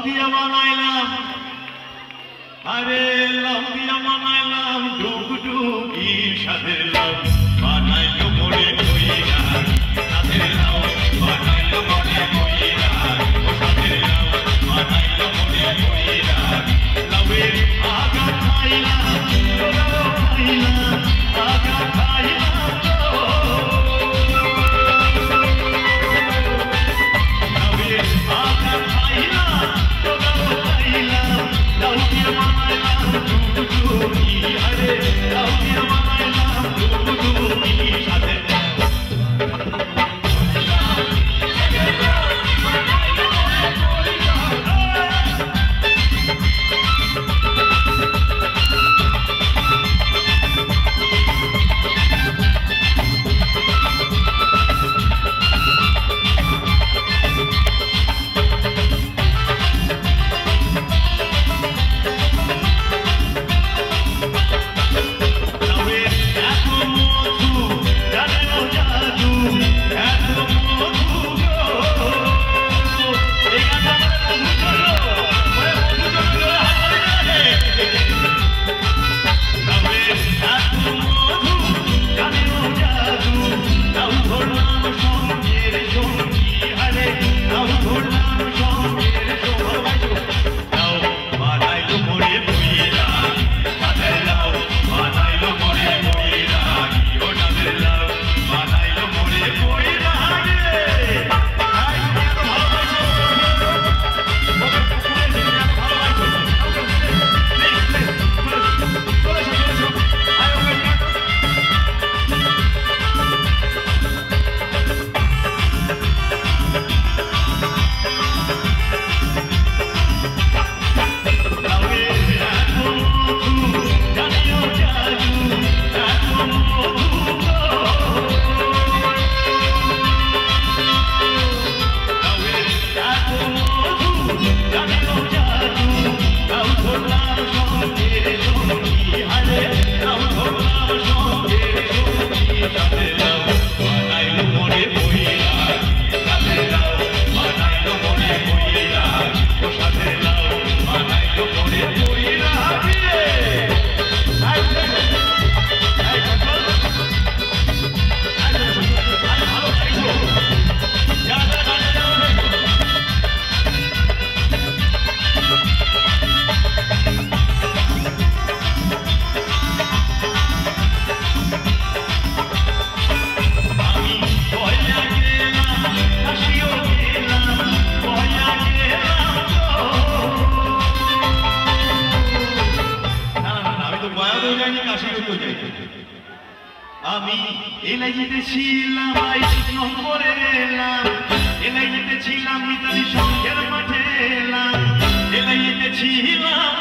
দিয়া বানাইলাম আরে লাউ দিয়া বানাইলাম ডুগডুগি সাদের লাউ বানাইলো মরে কইরা সাদের লাউ বানাইলো মরে কইরা ও সাদের লাউ বানাইলো মরে কইরা লাউয়ের আগা খাইলাম লাউ খাইলাম আগা খাইলাম আমি এলাইতে ছিলাম 22 নম্বরে এলাম এলাইতে ছিলাম মিতালি সঙ্গের মাঠে এলাম এলাইতে ছিলাম